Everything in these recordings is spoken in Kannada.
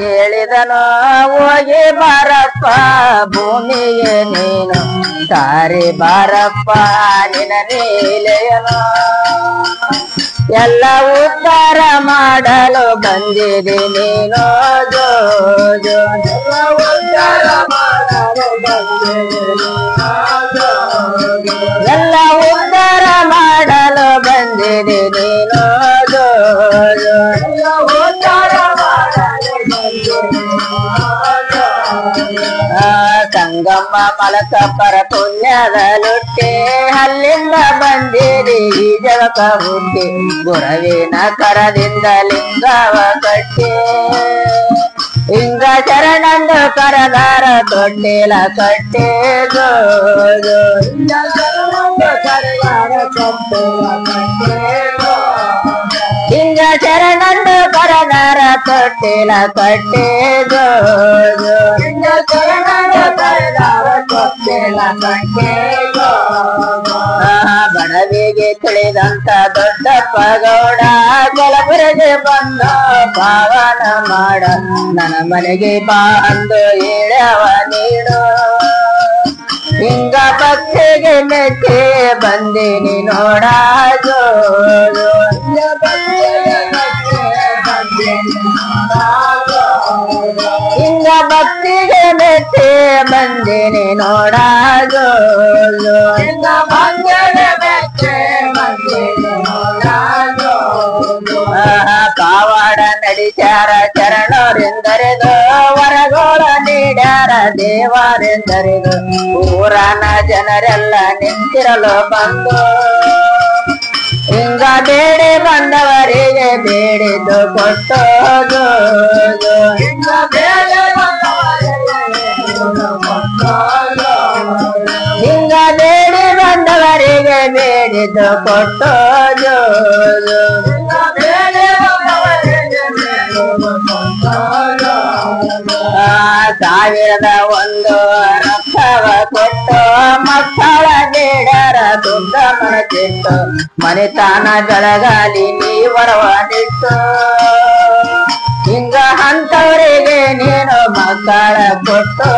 ಹೇಳಿದನು ಹೋಗಿ ಬಾರಪ್ಪ ಭೂಮಿಗೆ ನೀನು ಸಾರಿ ಬಾರಪ್ಪ ನಿನ ನೀಲೆಯನು ಎಲ್ಲ ಉದ್ಧಾರ ಮಾಡಲು ಬಂದಿದೆ ನೀನು ಜೋ ಜೋ ಉದ್ಧಾರ ಮಾಡಲು ಎಲ್ಲ ಉದ್ಧಾರ ಮಾಡಲು ಬಂದಿದೆ ನೀನು ಜೋ ಜೋ ಉದ್ಧಾರ ಸಂಗಮ್ಮ ಮಲಕಪ್ಪರ ಪುಣ್ಯದ ಲುಟ್ಟಿ ಅಲ್ಲಿಂದ ಬಂದಿರಿ ಈ ಜಗಕ ಹುಟ್ಟಿ ಗುರವಿನ ಕರದಿಂದ ಲಿಂಗವ ಕಟ್ಟಿ ಹಿಂಗ ಶರಣಂದು ಕರದಾರ ತೊಟ್ಟಿಲ ಕಟ್ಟಿ ಜೋ ಜೋ ಹಿಂಗ ಶರಣಂದು ಕರದಾರ ತೊಟ್ಟಿಲ ಕಟ್ಟಿ ಜೋ ಜೋ ಬಡವಿಗೆ ತಿಳಿದಂತ ದೊಡ್ಡಪ್ಪ ಗೌಡ ಕಲಬುರಗಿ ಬಂದ ಪಾವನ ಮಾಡ ನನ್ನ ಮನೆಗೆ ಬಾ ಅಂದು ಹೇಳವ ನೀಡು ಹಿಂಗ ಭಕ್ತಿಗೆ ಮೆಚ್ಚಿ ಬಂದಿನಿ ನೋಡ ಜೋ ಹಿಂಗ ಭಕ್ತಿಗೆ ಮೆಚ್ಚಿ ಬಂದಿನಿ ನೋಡ ಜೋ ಕಾವಾಡ ನಡಿಸ್ಯಾರ ಚರಣರೆಂದರೆದು ವರಗೋಳ ನೀಡ್ಯಾರ ದೇವರೆಂದರೆದು ಊರನ ಜನರೆಲ್ಲ ನಿಂತಿರಲು ಬಂದು ಹಿಂಗ ಬೇಡಿ ಬಂದವರಿಗೆ ಬೇಡಿದ್ದು ಕೊಟ್ಟೋದು ಹಿಂಗ ಬೇಡಿ ಬಂದವರಿಗೆ ಬೇಡಿದ್ದು ಕೊಟ್ಟೋದು ಸಾವಿರದ ಒಂದು ರಕ್ತವ ಕೊಟ್ಟು ಮಕ್ಕಳ ಬೇಡರ ದುಡ್ಡ ಮನಚಿಟ್ಟು ಮನೆತಾನ ಬೆಳಗಾಲಿ ನೀವರವ ನಿಟ್ಟು ಹಿಂಗ ಅಂತವರಿಗೆ ನೀನು ಮಕ್ಕಳ ಕೊಟ್ಟು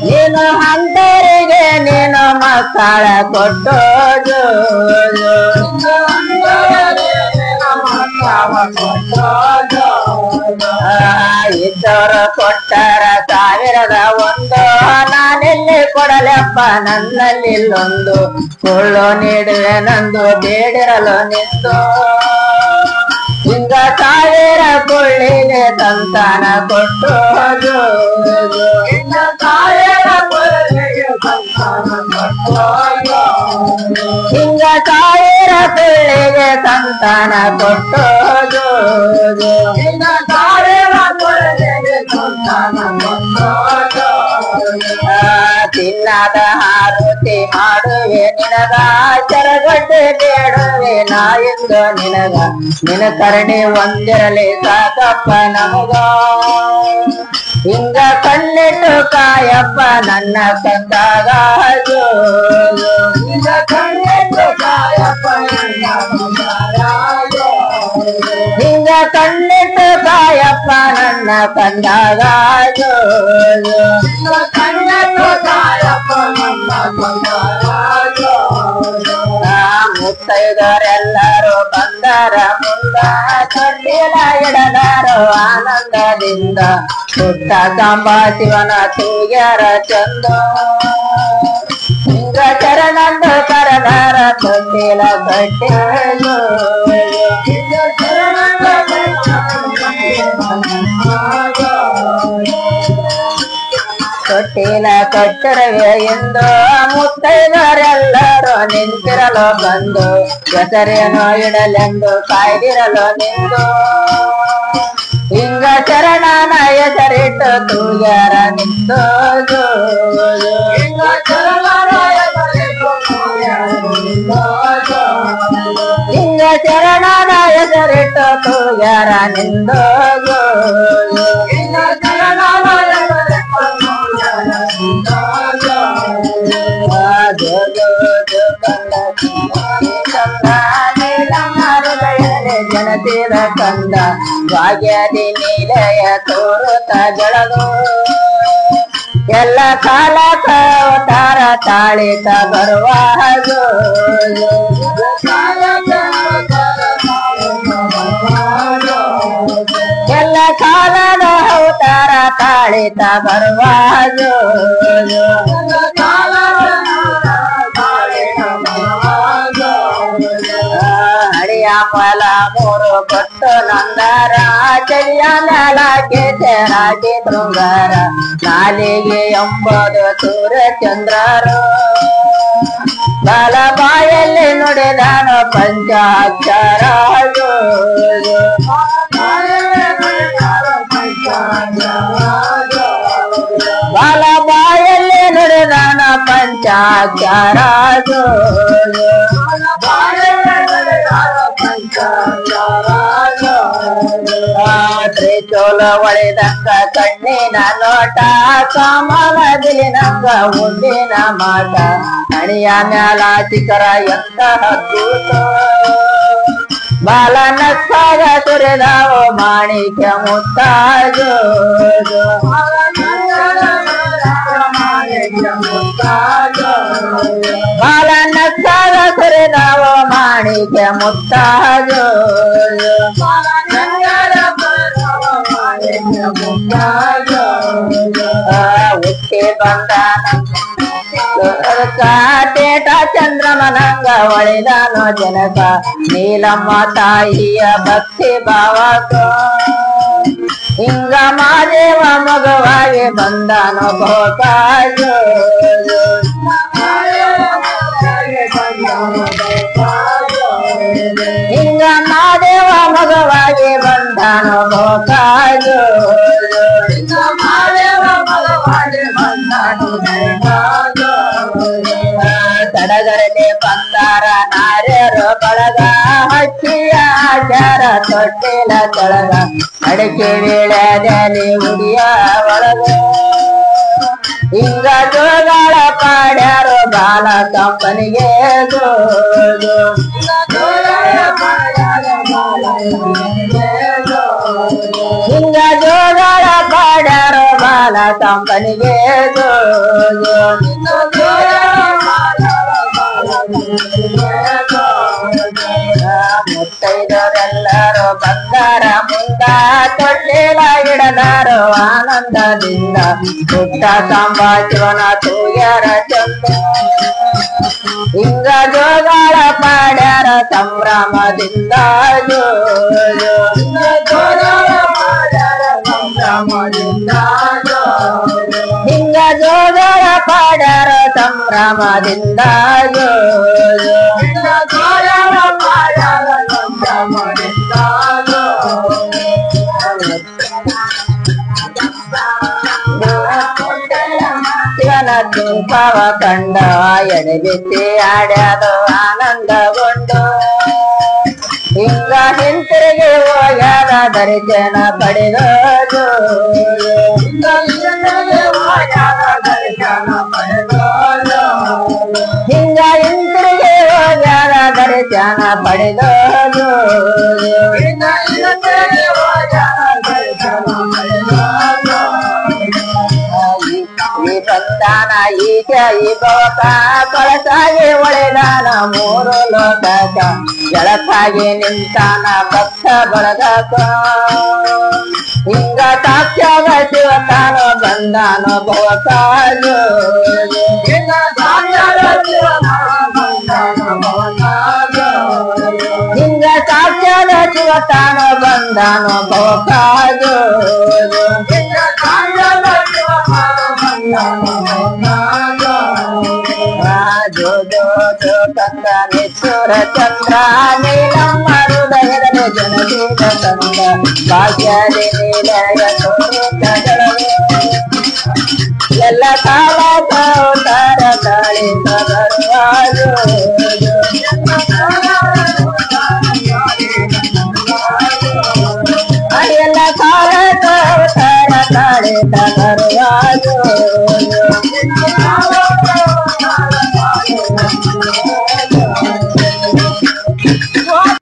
ನೀನು ಅಂತವರಿಗೆ ನೀನು ಮಕ್ಕಳ ಕೊಟ್ಟು ಇದ್ದವರು ಕೊಟ್ಟರ ಸಾವಿರದ ಒಂದು ನಾನೆಲ್ಲಿ ಕೊಡಲೆಪ್ಪ ನನ್ನಲ್ಲಿಲ್ಲೊಂದು ಸುಳ್ಳು ನೀಡುವೆ ನಂದು ಬೇಡಿರಲು ನಿಂತು ಹಿಂಗ ಸಾವಿರ ಕೊಳ್ಳಿಗೆ ಸಂತಾನ ಕೊಟ್ಟು ಹಿಂಗ ಸಾವಿರ ಕೊಳ್ಳಿಗೆ ಸಂತಾನ ಕೊಟ್ಟು ತಿನ್ನದ ಆರತಿ ಮಾಡುವೆ ನಿನಗ ಚರಗಡ್ಡೆ ಬೇಡುವೆ ನಾ ಎಂದು ನಿನಗ ನಿನ ಕರುಣೆ ಒಂದಿರಲಿ ಸಾಕಪ್ಪ ನಮಗ ಹಿಂಗ ಕಣ್ಣಿಟ್ಟು ಕಾಯಪ್ಪ ನನ್ನ ಕಂದಾಗ ಹಿಂಗ ಕಣ್ಣಿಟ್ಟು ಕಾಯಪ್ಪ ನನ್ನ ಕಂದಾಗ ಮುತ್ತೈದರೆಲ್ಲರೂ ಬಂದರ ಮುಂದ ತೊಟ್ಟಿಲ ಇಡದಾರೋ ಆನಂದದಿಂದ ಪುಟ್ಟ ಕಂಬ ಶಿವನ ತೂಗ್ಯಾರ ಚಂದ ಹಿಂಗ ಚರಣಂದು ಕರದಾರ ತೊಟ್ಟಿಲ ಕಟ್ಟೆ ತೊಟ್ಟಿಲ ಕಟ್ಟರವೆ ಎಂದು ಮುತ್ತೈದರೆಲ್ಲರೂ ನಿಂತಿರಲು ಬಂದು ಹೆಸರೇನೋ ಇಡಲೆಂದು ಕಾಯ್ದಿರಲು ನಿಂತು ಹಿಂಗ ಚರಣನ ಹೆಸರಿಟ್ಟು ತೂಗ್ಯಾರ ನಿಂತು ಹಿಂಗ ಚರಣನ ಹೆಸರಿಟ್ಟು ತೂಗ್ಯಾರ ನಿಂದು ಜೋ ಜೋ ಜೋ ಜನಿಸಿದ ಕಂದ ಭಾಗ್ಯದಿ ನೀಲೆಯ ತೋರುತ್ತ ಬೆಳೆದು ಎಲ್ಲ ಕಾಲಕ ಅವತಾರ ತಾಳಿತ ಬರುವ ಎಲ್ಲ ಕಾಲದ ಅವತಾರ ತಾಳಿತ ಬರುವ ಹಳಿಯ ಫಲ ಮೂರು ಕೊಟ್ಟು ನಂದರ ಚಳಿಯ ಮೇಲಕ್ಕೆ ಸೇರಾಗಿ ಶೃಂಗಾರ ನಾಲಿಗೆ ಎಂಬುದು ಸೂರ್ಯಚಂದ್ರರು ಬಲ ಬಾಯಲ್ಲಿ ನುಡಿದನು ಪಂಚಾಕ್ಷರ ಬಲ ಬಾಯಲ್ಲಿ ನುಡಿದನು ಪಂಚಾಕ್ಷರ ತ್ರಿಚೋಲ ಒಳೆದಂಗ ಕಣ್ಣಿನ ನೋಟ ಕಾಮನದಿಲಿ ನಂಗ ಉಂಡಿನ ಮಾಟ ಹಣಿಯ ಮ್ಯಾಲ ಚಿಕರ ಎಂತ ಅದ್ಭುತ ಬಾಲ ನಕ್ಕಾಗ ಸುರಿದಾವು ಮಾಣಿಕ್ಯ ಮುತ್ತಾಜು ಬಾಲ ನಕ್ಕಾಗ ಸುರಿದಾವು ಮಾಣಿಕ್ಯ ಮುತ್ತಾಜು ಹುಟ್ಟಿ ಬಂದಾನ ತೇಟ ಚಂದ್ರಮನಂಗ ಒಳಿದಾನೋ ಜನಕ ನೀಲಮ್ಮ ತಾಯಿಯ ಭಕ್ತಿ ಭಾವಕ ಹಿಂಗ ಮಾದೇವ ಮಗವಾಗಿ ಬಂದಾನೋ ಬಹುಕಾಜು ಹಿಂಗ ಮಾದೇವ ಮಗವಾಗಿ ಬಂದಾನೋ ಬಹುಕಾಜು ತಡಗರನೆ ಬಂದಾರ ನಾರ್ಯರು ಬಳಗ ಹಕ್ಕಿಯ ಆಚಾರ ತೊಟ್ಟಿಲ ತೊಳಗ ಅಡಿಕೆ ವೇಳೆದಲ್ಲಿ ಉಡಿಯ ಒಳಗ ಹಿಂಗ ಜೋಗಳ ಪಾಡ್ಯಾರು ಬಾಲ ಕಂಪನಿಗೆ ಹಿಂಗ ಜೋಗಳ ಪಾಡ್ಯಾರು ಬಾಲ ಕಂಪನಿಗೆ ಮುತ್ತೈದರೆಲ್ಲರೂ ಬಂದಾರ ಮುಂದ ತೊಟ್ಟಿಲ ಹಿಡದಾರು ಆನಂದದಿಂದ ಪುಟ್ಟ ಸಂಭಾಷಣ ತೂಗ್ಯಾರ ಚಂದ ಹಿಂಗ ಜೋಗಾಳ ಪಾಡ್ಯಾರ ಸಂಭ್ರಮದಿಂದ ಹಿಂಗ ಜೋಗಾಳ ಪಾಡ್ಯಾರ ಸಂಭ್ರಮದಿಂದ ದೀಪವ ಕಂಡ ಎಡೆಬಿಸಿ ಆಡ್ಯಾದು ಆನಂದಗೊಂಡು ಹಿಂಗ ಹಿಂತಿರುಗಿ ಹೋಗ್ಯಾದ ದರ್ಶನ ಪಡೆದೋದು ಹಿಂಗ ಹಿಂತಿರುಗಿ ಹೋಗ್ಯಾದ ದರ್ಶನ ಪಡೆದೋದು ಈ ಬಂದಾನ ಈಗ ಈ ಭವಕ ಕಳಸಾಗಿ ಒಳೆದಾನ ಮೂರು ಲೋಕಕ ಜಳಕಾಗಿ ನಿಂತಾನ ಭಕ್ತ ಬಳಗಕ ಹಿಂಗ ಸಾಕ್ಷ್ಯಾಗ ಶಿವತಾನು ಬಂದಾನು ಭವಕಾಜು ಹಿಂಗ ಸಾಕ್ಷ್ಯಾಗ ಶಿವತಾನು ಬಂದಾನು ಭವಕಾಜು ಜೋ ಜೋ ಜೋ ಕಂದ ನಿಚ್ಚುರ ಚಂದ್ರ ನೀಲಮ್ಮ ಹೃದಯದಲ್ಲಿ ಜನಜೀವ ಕಂದ ಭಾಗ್ಯದಿ ನೀಲಯ ತೋರುತ್ತಗಳು ಎಲ್ಲ ಕಾಲ ತಾರ ತಾಳಿತ ಬರುವಾಜು ಎಲ್ಲ ಕಾಲ ತಾರ ತಾಳಿತ